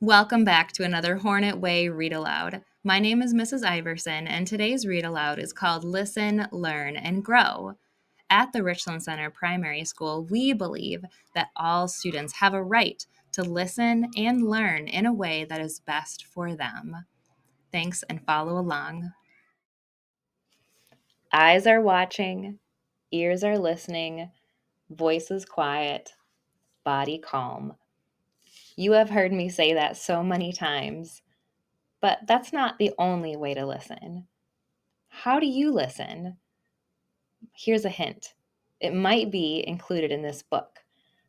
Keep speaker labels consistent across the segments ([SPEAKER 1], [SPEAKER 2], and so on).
[SPEAKER 1] Welcome back to another Hornet Way Read Aloud. My name is Mrs. Iverson, and today's Read Aloud is called Listen, Learn, and Grow. At the Richland Center Primary School, we believe that all students have a right to listen and learn in a way that is best for them. Thanks, and follow along. Eyes are watching, ears are listening, voices quiet, body calm. You have heard me say that so many times. But that's not the only way to listen. How do you listen? Here's a hint. It might be included in this book.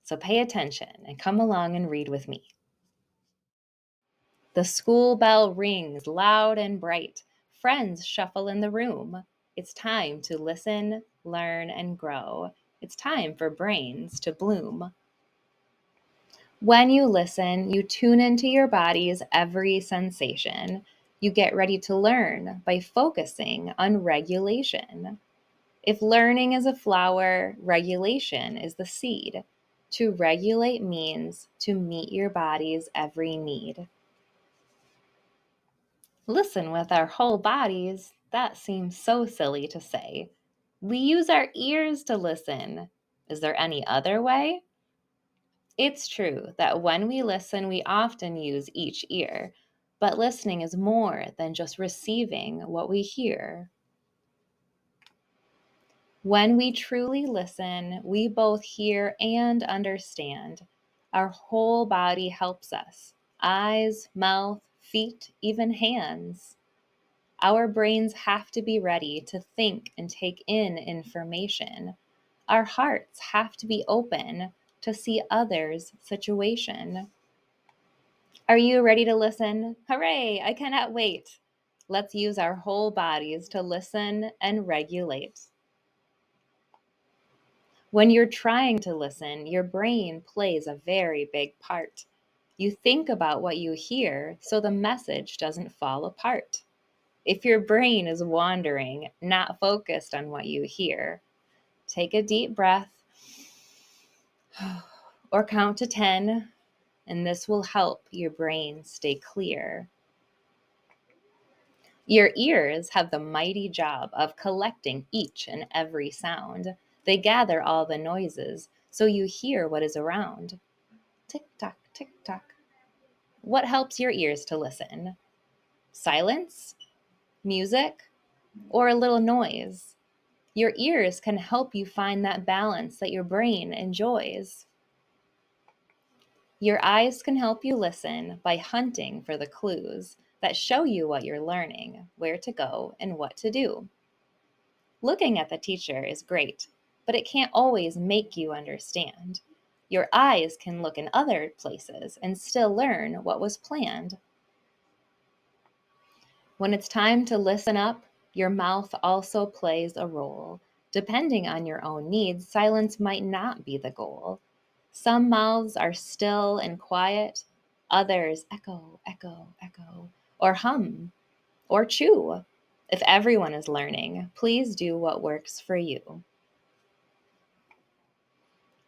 [SPEAKER 1] So pay attention and come along and read with me. The school bell rings loud and bright. Friends shuffle in the room. It's time to listen, learn, and grow. It's time for brains to bloom. When you listen, you tune into your body's every sensation. You get ready to learn by focusing on regulation. If learning is a flower, regulation is the seed. To regulate means to meet your body's every need. Listen with our whole bodies, that seems so silly to say. We use our ears to listen. Is there any other way? It's true that when we listen, we often use each ear, but listening is more than just receiving what we hear. When we truly listen, we both hear and understand. Our whole body helps us: eyes, mouth, feet, even hands. Our brains have to be ready to think and take in information. Our hearts have to be open to see others' situation. Are you ready to listen? Hooray! I cannot wait. Let's use our whole bodies to listen and regulate. When you're trying to listen, your brain plays a very big part. You think about what you hear so the message doesn't fall apart. If your brain is wandering, not focused on what you hear, take a deep breath or count to 10, and this will help your brain stay clear. Your ears have the mighty job of collecting each and every sound. They gather all the noises, so you hear what is around. Tick tock, tick tock. What helps your ears to listen? Silence, music, or a little noise? Your ears can help you find that balance that your brain enjoys. Your eyes can help you listen by hunting for the clues that show you what you're learning, where to go, and what to do. Looking at the teacher is great, but it can't always make you understand. Your eyes can look in other places and still learn what was planned. When it's time to listen up, your mouth also plays a role. Depending on your own needs, silence might not be the goal. Some mouths are still and quiet, others echo, echo, echo, or hum, or chew. If everyone is learning, please do what works for you.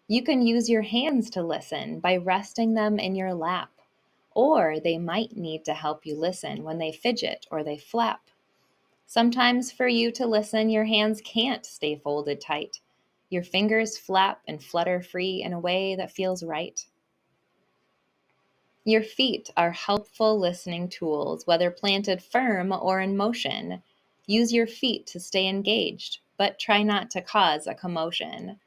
[SPEAKER 1] You can use your hands to listen by resting them in your lap, or they might need to help you listen when they fidget or they flap. Sometimes for you to listen, your hands can't stay folded tight. Your fingers flap and flutter free in a way that feels right. Your feet are helpful listening tools, whether planted firm or in motion. Use your feet to stay engaged, but try not to cause a commotion.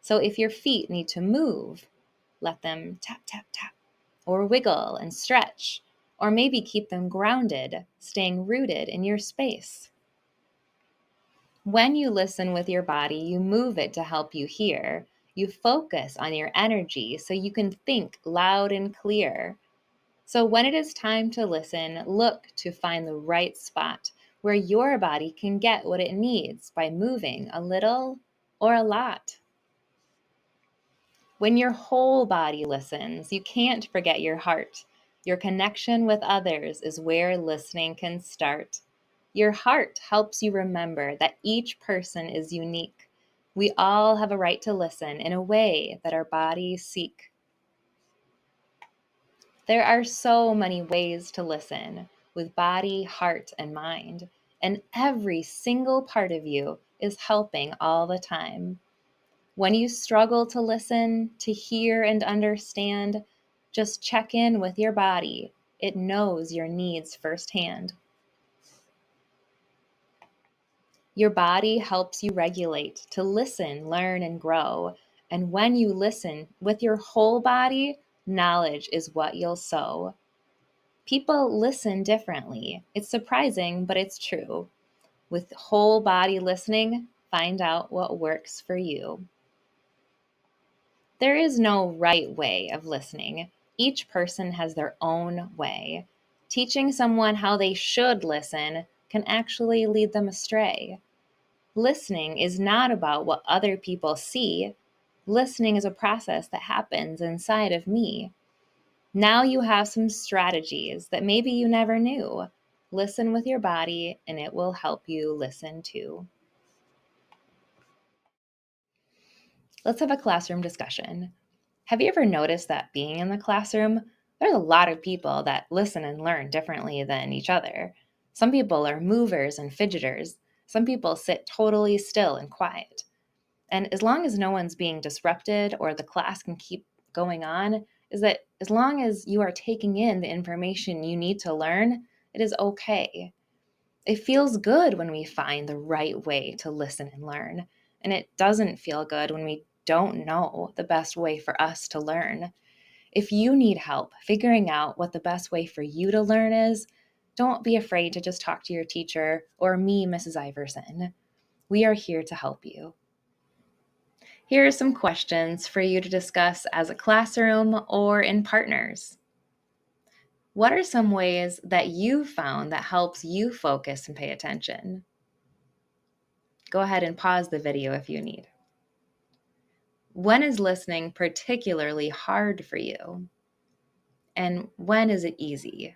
[SPEAKER 1] So if your feet need to move, let them tap, tap, tap, or wiggle and stretch, or maybe keep them grounded, staying rooted in your space. When you listen with your body, you move it to help you hear. You focus on your energy so you can think loud and clear. So when it is time to listen, look to find the right spot where your body can get what it needs by moving a little or a lot. When your whole body listens, you can't forget your heart. Your connection with others is where listening can start. Your heart helps you remember that each person is unique. We all have a right to listen in a way that our bodies seek. There are so many ways to listen with body, heart, and mind, and every single part of you is helping all the time. When you struggle to listen, to hear, and understand, just check in with your body. It knows your needs firsthand. Your body helps you regulate, to listen, learn, and grow. And when you listen with your whole body, knowledge is what you'll sow. People listen differently. It's surprising, but it's true. With whole body listening, find out what works for you. There is no right way of listening. Each person has their own way. Teaching someone how they should listen can actually lead them astray. Listening is not about what other people see. Listening is a process that happens inside of me. Now you have some strategies that maybe you never knew. Listen with your body, and it will help you listen too. Let's have a classroom discussion. Have you ever noticed that being in the classroom, there's a lot of people that listen and learn differently than each other? Some people are movers and fidgeters. Some people sit totally still and quiet. And as long as no one's being disrupted or the class can keep going on, is that as long as you are taking in the information you need to learn, it is okay. It feels good when we find the right way to listen and learn. And it doesn't feel good when we don't know the best way for us to learn. If you need help figuring out what the best way for you to learn is, don't be afraid to just talk to your teacher or me, Mrs. Iverson. We are here to help you. Here are some questions for you to discuss as a classroom or in partners. What are some ways that you found that helps you focus and pay attention? Go ahead and pause the video if you need. When is listening particularly hard for you? And when is it easy?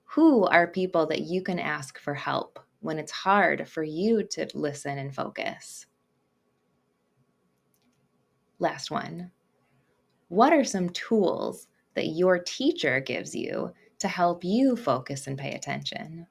[SPEAKER 1] Who are people that you can ask for help when it's hard for you to listen and focus? Last one. What are some tools that your teacher gives you to help you focus and pay attention?